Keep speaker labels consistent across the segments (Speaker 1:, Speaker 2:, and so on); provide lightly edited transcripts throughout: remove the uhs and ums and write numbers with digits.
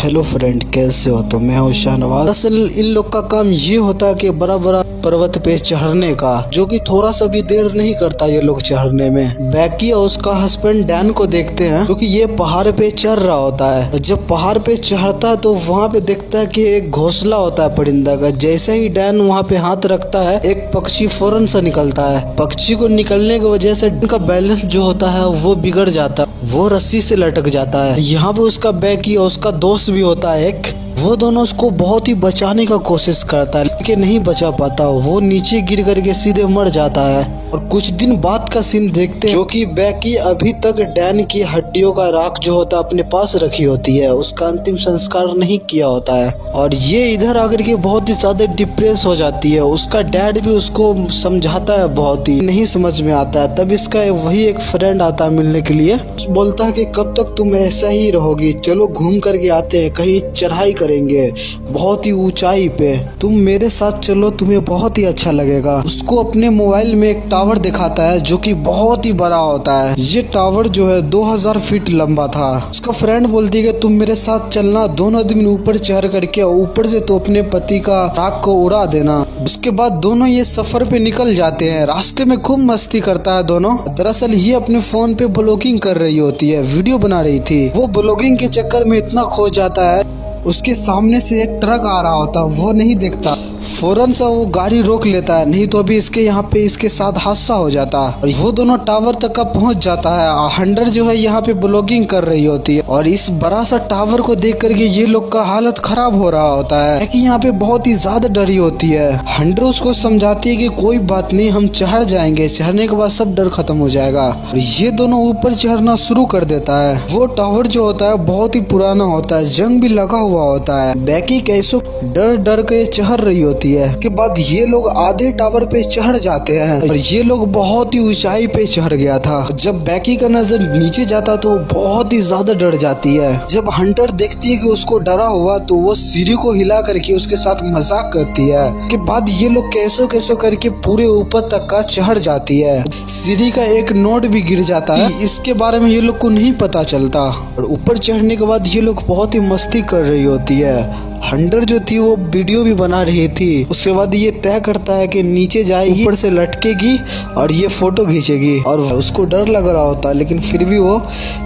Speaker 1: Hello friend, कैसे हो? तो मैं हूँ शाहनवाज। असल इन लोग का काम ये होता है कि बड़ा बड़ा पर्वत पे चढ़ने का, जो कि थोड़ा सा भी देर नहीं करता ये लोग चढ़ने में। बैकी और उसका हस्बैंड डैन को देखते हैं क्योंकि ये पहाड़ पे चढ़ रहा होता है। जब पहाड़ पे चढ़ता है तो वहाँ पे देखता है कि एक घोंसला होता है परिंदा का। जैसे ही डैन वहाँ पे हाथ रखता है, एक पक्षी फौरन से निकलता है। पक्षी को निकलने की वजह से उनका बैलेंस जो होता है वो बिगड़ जाता है, वो रस्सी से लटक जाता है। यहाँ पे उसका बैकी और उसका दोस्त भी होता है एक, वो दोनों उसको बहुत ही बचाने का कोशिश करता है लेकिन नहीं बचा पाता। वो नीचे गिर करके सीधे मर जाता है। और कुछ दिन बाद का सीन देखते हैं, जो कि बैकी अभी तक डैन की हड्डियों का राख जो होता है अपने पास रखी होती है, उसका अंतिम संस्कार नहीं किया होता है। और ये इधर आकर के बहुत ही ज्यादा डिप्रेस हो जाती है। उसका डैड भी उसको समझाता है, बहुत ही नहीं समझ में आता है। तब इसका वही एक फ्रेंड आता है मिलने के लिए, बोलता है कि कब तक तुम ऐसा ही रहोगी, चलो घूम करके आते हैं, कहीं चढ़ाई करेंगे बहुत ही ऊंचाई पे, तुम मेरे साथ चलो, तुम्हें बहुत ही अच्छा लगेगा। उसको अपने मोबाइल में एक टावर दिखाता है जो कि बहुत ही बड़ा होता है। ये टावर जो है 2000 फीट लंबा था। उसका फ्रेंड बोलती है कि तुम मेरे साथ चलना, दोनों आदमी ऊपर चढ़ करके ऊपर से तो अपने पति का राख को उड़ा देना। उसके बाद दोनों ये सफर पे निकल जाते हैं। रास्ते में खूब मस्ती करता है दोनों। दरअसल ये अपने फोन पे ब्लॉगिंग कर रही होती है, वीडियो बना रही थी। वो ब्लॉगिंग के चक्कर में इतना खो जाता है, उसके सामने से एक ट्रक आ रहा होता, वो नहीं देखता, फौरन सा वो गाड़ी रोक लेता है, नहीं तो अभी इसके यहाँ पे इसके साथ हादसा हो जाता। और वो दोनों टावर तक का पहुंच जाता है। हंटर जो है यहाँ पे ब्लॉगिंग कर रही होती है और इस बड़ा सा टावर को देख करके ये लोग का हालत खराब हो रहा होता है कि यहाँ पे बहुत ही ज्यादा डरी होती है। हंटर उसको समझाती है कि कोई बात नहीं, हम चढ़ जाएंगे, चढ़ने के बाद सब डर खत्म हो जाएगा। और ये दोनों ऊपर चढ़ना शुरू कर देता है। वो टावर जो होता है बहुत ही पुराना होता है, जंग भी लगा हुआ होता है। बैकी कैसो डर डर के चढ़ रही होती है। के बाद ये लोग आधे टावर पे चढ़ जाते हैं और ये लोग बहुत ही ऊंचाई पे चढ़ गया था। जब बैकी का नजर नीचे जाता तो बहुत ही ज्यादा डर जाती है। जब हंटर देखती है कि उसको डरा हुआ तो वो सीढ़ी को हिला करके उसके साथ मजाक करती है। के बाद ये लोग कैसो कैसो करके पूरे ऊपर तक का चढ़ जाती है। सीढ़ी का एक नोट भी गिर जाता है, इसके बारे में ये लोग को नहीं पता चलता। और ऊपर चढ़ने के बाद ये लोग बहुत ही मस्ती कर रही होती है। हंटर जो थी वो वीडियो भी बना रही थी। उसके बाद ये तय करता है कि नीचे जाएगी, ऊपर से लटकेगी और ये फोटो खींचेगी। और उसको डर लग रहा होता लेकिन फिर भी वो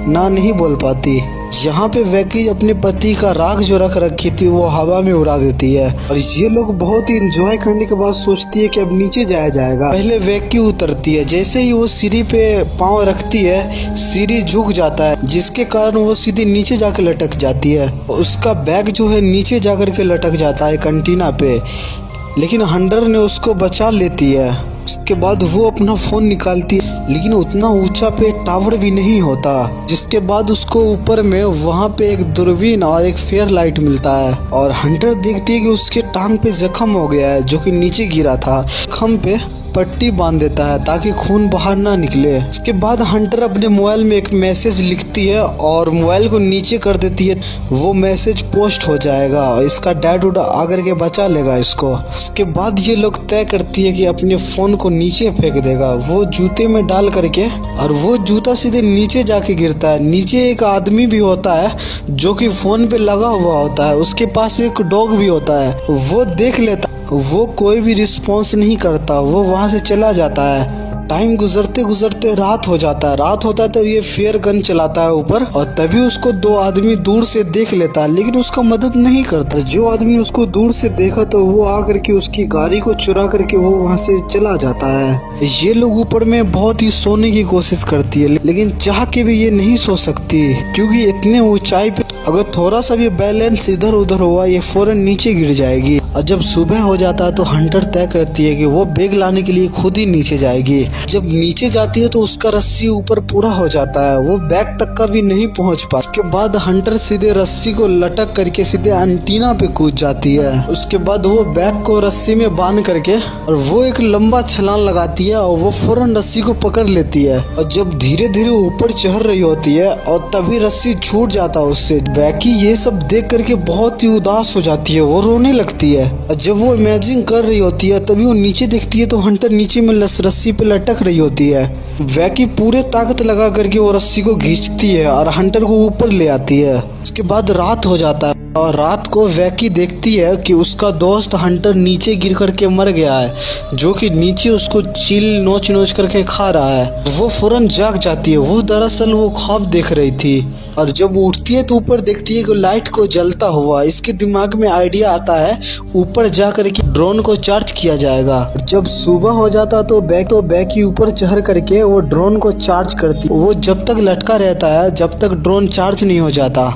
Speaker 1: ना नहीं बोल पाती। यहाँ पे वैकी अपने पति का राख जो रख रखी थी वो हवा में उड़ा देती है। और ये लोग बहुत ही एंजॉय करने के बाद सोचती है कि अब नीचे जाया जाएगा। पहले वैकी उतरती है, जैसे ही वो सीढ़ी पे पाँव रखती है सीढ़ी झुक जाता है, जिसके कारण वो सीधे नीचे जाकर लटक जाती है। उसका बैग जो है नीचे जाकर के लटक जाता है कंटीना पे, लेकिन हंटर ने उसको बचा लेती है। उसके बाद वो अपना फोन निकालती है, लेकिन उतना ऊंचा पे टावर भी नहीं होता। जिसके बाद उसको ऊपर में वहाँ पे एक दूरबीन और एक फेयर लाइट मिलता है। और हंटर देखती है कि उसके टांग पे जख्म हो गया है जो कि नीचे गिरा था। जख्म पे पट्टी बांध देता है ताकि खून बाहर ना निकले। उसके बाद हंटर अपने मोबाइल में एक मैसेज लिखती है और मोबाइल को नीचे कर देती है। वो मैसेज पोस्ट हो जाएगा और इसका डैड उड़ा आकर के बचा लेगा इसको। उसके बाद ये लोग तय करती है कि अपने फोन को नीचे फेंक देगा, वो जूते में डाल करके, और वो जूता सीधे नीचे जाके गिरता है। नीचे एक आदमी भी होता है जो कि फोन पे लगा हुआ होता है, उसके पास एक डॉग भी होता है। वो देख लेता, वो कोई भी रिस्पॉन्स नहीं करता, वो वहां से चला जाता है। टाइम गुजरते गुजरते रात हो जाता है। रात होता है तो ये फेयर गन चलाता है ऊपर, और तभी उसको दो आदमी दूर से देख लेता है लेकिन उसका मदद नहीं करता। जो आदमी उसको दूर से देखा तो वो आकर के उसकी गाड़ी को चुरा करके वो वहां से चला जाता है। ये लोग ऊपर में बहुत ही सोने की कोशिश करती है लेकिन चाह के भी ये नहीं सो सकती, क्योंकि इतने ऊंचाई पे अगर थोड़ा सा भी बैलेंस इधर उधर हुआ ये फौरन नीचे गिर जाएगी। और जब सुबह हो जाता है तो हंटर तय करती है कि वो बैग लाने के लिए खुद ही नीचे जाएगी। जब नीचे जाती है तो उसका रस्सी ऊपर पूरा हो जाता है, वो बैग तक का भी नहीं पहुंच पाता। उसके बाद हंटर सीधे रस्सी को लटक करके सीधे एंटीना पे कूद जाती है। उसके बाद वो बैग को रस्सी में बांध करके और वो एक लंबा छलांग लगाती है और वो फौरन रस्सी को पकड़ लेती है। और जब धीरे धीरे ऊपर चढ़ रही होती है और तभी रस्सी छूट जाता है उससे। बैकी ये सब देख करके बहुत ही उदास हो जाती है, वो रोने लगती है। और जब वो इमेजिन कर रही होती है तभी वो नीचे देखती है तो हंटर नीचे में रस्सी पे लटक रही होती है। वैकी पूरे ताकत लगा करके वो रस्सी को खींचती है और हंटर को ऊपर ले आती है। उसके बाद रात हो जाता है। और रात को वैकी देखती है कि उसका दोस्त हंटर नीचे गिर करके मर गया है, जो कि नीचे उसको चील नोच नोच करके खा रहा है। वो फौरन जाग जाती है। वो दरअसल वो ख्वाब देख रही थी और जब उठती है तो ऊपर देखती है कि लाइट को जलता हुआ। इसके दिमाग में आइडिया आता है ऊपर जा करके ड्रोन को चार्ज किया जाएगा। जब सुबह हो जाता तो बैकी ऊपर चढ़ करके वो ड्रोन को चार्ज करती। वो जब तक लटका रहता है जब तक ड्रोन चार्ज नहीं हो जाता।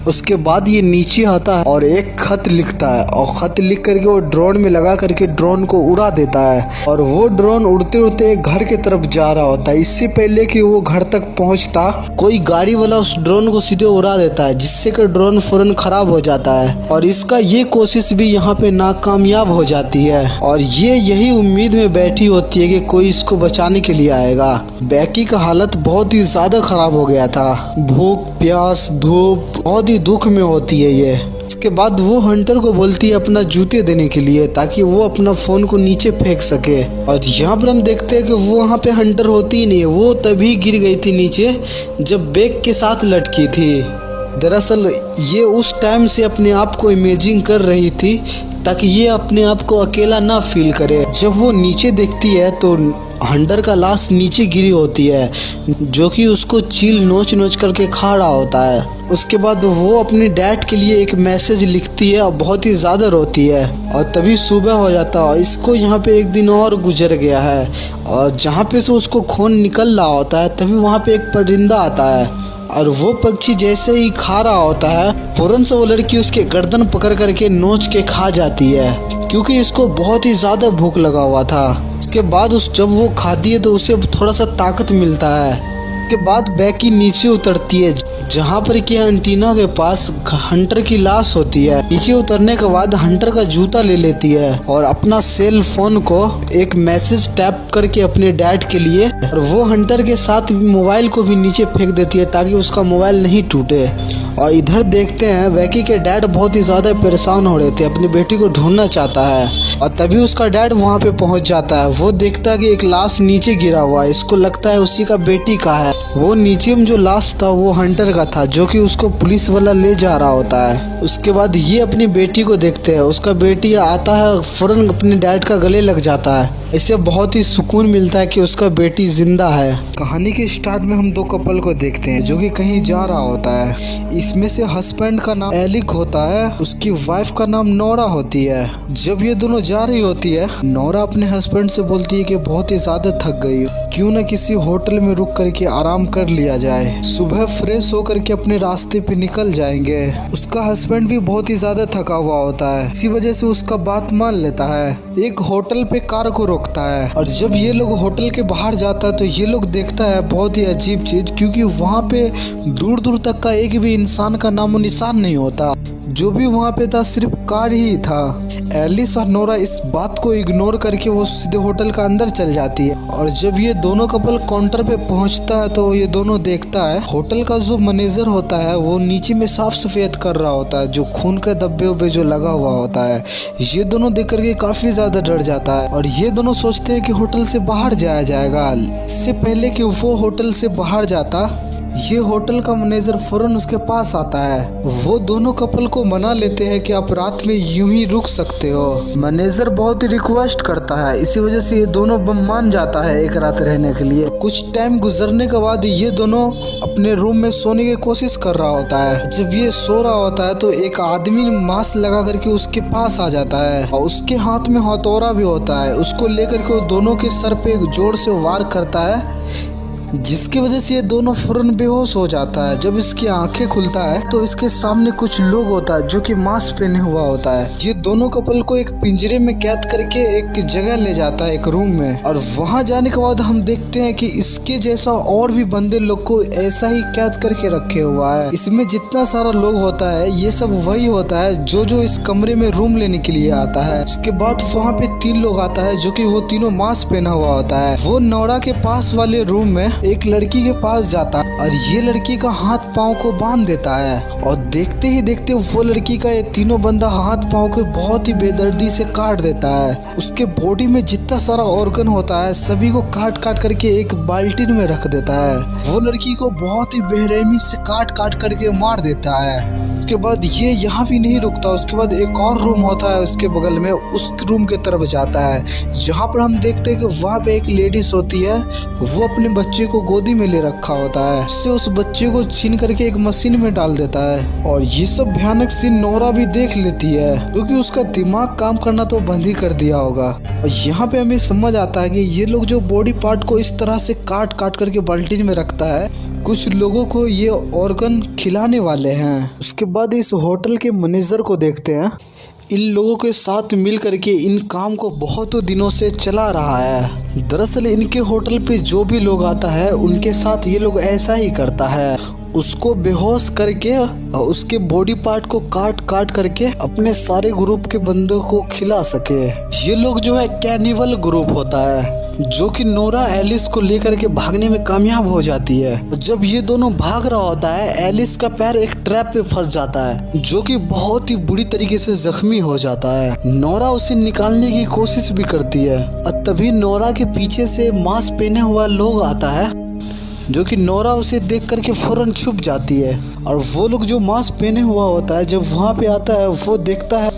Speaker 1: उसके बाद ये नीचे आता है और एक खत लिखता है और खत लिख करके वो ड्रोन में लगा करके ड्रोन को उड़ा देता है और वो ड्रोन उड़ते उड़ते एक घर की तरफ जा रहा होता है। इससे पहले कि वो घर तक पहुंचता कोई गाड़ी वाला उस ड्रोन को सीधे उड़ा देता है, जिससे कि ड्रोन फौरन खराब हो जाता है और इसका ये कोशिश भी यहाँ पे नाकामयाब हो जाती है और ये यही उम्मीद में बैठी होती है कि कोई इसको बचाने के लिए आएगा। बैकी का हालत बहुत ही ज्यादा खराब हो गया था। भूख प्यास धूप बहुत दुख में होती है ये। इसके बाद वो हंटर को बोलती है अपना जूते देने के लिए ताकि वो अपना फोन को नीचे फेंक सके और यहाँ पर हम देखते हैं कि वो वहाँ पे हंटर होती ही नहीं है। वो तभी गिर गई थी नीचे जब बैग के साथ लटकी थी। दरअसल ये उस टाइम से अपने आप को इमेजिन कर रही थी ताकि ये अपने आप को अकेला ना फील करे। जब वो नीचे देखती है तो हंटर का लाश नीचे गिरी होती है, जो कि उसको चील नोच नोच करके खा रहा होता है। उसके बाद वो अपने डैड के लिए एक मैसेज लिखती है और बहुत ही ज्यादा रोती है और तभी सुबह हो जाता है। इसको यहाँ पे एक दिन और गुजर गया है और जहाँ पे से उसको खून निकल रहा होता है तभी वहाँ पे एक परिंदा आता है और वो पक्षी जैसे ही खा रहा होता है फौरन से वो लड़की उसके गर्दन पकड़ करके नोच के खा जाती है, क्योंकि इसको बहुत ही ज्यादा भूख लगा हुआ था। उसके बाद जब वो खाती है तो उसे थोड़ा सा ताकत मिलता है। उसके बाद बैकी नीचे उतरती है जहाँ पर कि एंटीना के पास हंटर की लाश होती है। नीचे उतरने के बाद हंटर का जूता ले लेती है और अपना सेल फोन को एक मैसेज टैप करके अपने डैड के लिए और वो हंटर के साथ मोबाइल को भी नीचे फेंक देती है ताकि उसका मोबाइल नहीं टूटे। और इधर देखते हैं बैकी के डैड बहुत ही ज्यादा परेशान हो रहे थे, अपनी बेटी को ढूंढना चाहता है और तभी उसका डैड वहाँ पे पहुँच जाता है। वो देखता है कि एक लाश नीचे गिरा हुआ है, इसको लगता है उसी का बेटी का है। वो नीचे में जो लाश था वो हंटर का था, जो कि उसको पुलिस वाला ले जा रहा होता है। उसके बाद ये अपनी बेटी को देखते हैं, उसका बेटी आता है फौरन अपने डैड का गले लग जाता है। इससे बहुत ही सुकून मिलता है कि उसका बेटी जिंदा है। कहानी के स्टार्ट में हम दो कपल को देखते हैं जो कि कहीं जा रहा होता है। इसमें से हस्बैंड का नाम एलिक होता है, उसकी वाइफ का नाम नोरा होती है। जब ये दोनों जा रही होती है नोरा अपने हस्बैंड से बोलती है कि बहुत ही ज्यादा थक गई, क्यों न किसी होटल में रुक करके आराम कर लिया जाए, सुबह फ्रेश होकर के अपने रास्ते पे निकल जाएंगे। उसका हस्बैंड भी बहुत ही ज्यादा थका हुआ होता है, इसी वजह से उसका बात मान लेता है। एक होटल पे कार को रोकता है और जब ये लोग होटल के बाहर जाता है तो ये लोग देखता है बहुत ही अजीब चीज, क्योंकि वहाँ पे दूर दूर तक का एक भी इंसान का नामो निशान नहीं होता। जो भी वहाँ पे था सिर्फ कार ही था। एलिस और नोरा इस बात को इग्नोर करके वो सीधे होटल का अंदर चल जाती है और जब ये दोनों कपल काउंटर पे पहुंचता है तो ये दोनों देखता है होटल का जो मैनेजर होता है वो नीचे में साफ सफेद कर रहा होता है, जो खून के धब्बे उब्बे जो लगा हुआ होता है। ये दोनों देख करके काफी ज्यादा डर जाता है और ये दोनों सोचते हैं कि होटल से बाहर जाया जाएगा। इससे पहले कि वो होटल से बाहर जाता ये होटल का मैनेजर फौरन उसके पास आता है। वो दोनों कपल को मना लेते हैं कि आप रात में यूं ही रुक सकते हो। मैनेजर बहुत ही रिक्वेस्ट करता है, इसी वजह से ये दोनों मान जाता है एक रात रहने के लिए। कुछ टाइम गुजरने के बाद ये दोनों अपने रूम में सोने की कोशिश कर रहा होता है। जब ये सो रहा होता है तो एक आदमी मास्क लगा करके उसके पास आ जाता है और उसके हाथ में हथौड़ा भी होता है। उसको लेकर के वो दोनों के सर पे जोर से वार करता है, जिसकी वजह से ये दोनों फौरन बेहोश हो जाता है। जब इसकी आंखें खुलता है तो इसके सामने कुछ लोग होता है जो कि मास्क पहने हुआ होता है। ये दोनों कपल को एक पिंजरे में कैद करके एक जगह ले जाता है, एक रूम में, और वहां जाने के बाद हम देखते हैं कि इसके जैसा और भी बंदे लोग को ऐसा ही कैद करके रखे हुआ है। इसमें जितना सारा लोग होता है ये सब वही होता है जो इस कमरे में रूम लेने के लिए आता है। उसके बाद वहाँ पे 3 लोग आता है जो कि वो तीनों मास्क पहना हुआ होता है। वो नोरा के पास वाले रूम में एक लड़की के पास जाता है और ये लड़की का हाथ पांव को बांध देता है और देखते ही देखते वो लड़की का ये तीनों बंदा हाथ पांव को बहुत ही बेदर्दी से काट देता है। उसके बॉडी में जितना सारा ऑर्गन होता है सभी को काट काट करके एक बाल्टी में रख देता है। वो लड़की को बहुत ही बेरहमी से काट काट करके मार देता है। उसके बाद ये यहाँ भी नहीं रुकता, उसके बाद एक और रूम होता है उसके बगल में, उस रूम के तरफ जाता है। जहाँ पर हम देखते हैं कि वहाँ पे एक लेडीज होती है, वो अपने बच्चे को गोदी में ले रखा होता है। उससे उस बच्चे को छीन करके एक मशीन में डाल देता है और ये सब भयानक सीन नोरा भी देख लेती है, क्योंकि उसका दिमाग काम करना तो बंद ही कर दिया होगा। और यहाँ पे हमें समझ आता है कि ये लोग जो बॉडी पार्ट को इस तरह से काट काट करके बाल्टी में रखता है, कुछ लोगों को ये ऑर्गन खिलाने वाले हैं। उसके बाद इस होटल के मैनेजर को देखते हैं, इन लोगों के साथ मिल करके इन काम को बहुत दिनों से चला रहा है। दरअसल इनके होटल पे जो भी लोग आता है उनके साथ ये लोग ऐसा ही करता है, उसको बेहोश करके उसके बॉडी पार्ट को काट काट करके अपने सारे ग्रुप के बंदों को खिला सके। ये लोग जो है कैनिवल ग्रुप होता है, जो कि नोरा एलिस को लेकर के भागने में कामयाब हो जाती है। जब ये दोनों भाग रहा होता है, एलिस का पैर एक ट्रैप पे फंस जाता है, जो कि बहुत ही बुरी तरीके से जख्मी हो जाता है। नोरा उसे निकालने की कोशिश भी करती है और तभी नोरा के पीछे से मास्क पहने हुआ लोग आता है, जो कि नोरा उसे देख करके फौरन छुप जाती है। और वो लोग जो मास्क पहने हुआ होता है, जब वहाँ पे आता है, वो देखता है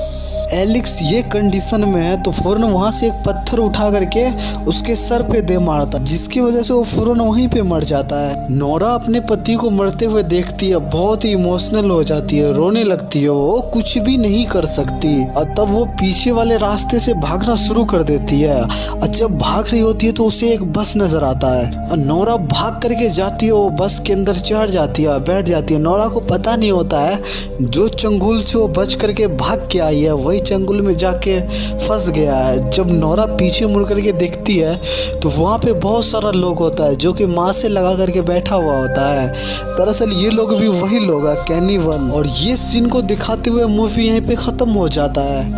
Speaker 1: एलिक्स ये कंडीशन में है, तो फौरन वहाँ से एक पत्थर उठा करके उसके सर पे दे मारता, जिसकी वजह से वो फौरन वहीं पे मर जाता है। नोरा अपने पति को मरते हुए देखती है, बहुत ही इमोशनल हो जाती है, रोने लगती है, वो कुछ भी नहीं कर सकती। और तब वो पीछे वाले रास्ते से भागना शुरू कर देती है। और जब भाग रही होती है तो उसे एक बस नजर आता है और नोरा भाग करके जाती है, वो बस के अंदर चढ़ जाती है, बैठ जाती है। नोरा को पता नहीं होता है जो चंगुल से वो बच करके भाग के आई है वही चंगुल में जाके फंस गया है। जब नोरा पीछे मुड़ करके देखती है तो वहाँ पे बहुत सारा लोग होता है, जो कि माँ से लगा करके बैठा हुआ होता है। दरअसल ये लोग भी वही लोग हैं, कैनिवल। और ये सीन को दिखाते हुए मूवी यहीं पे खत्म हो जाता है।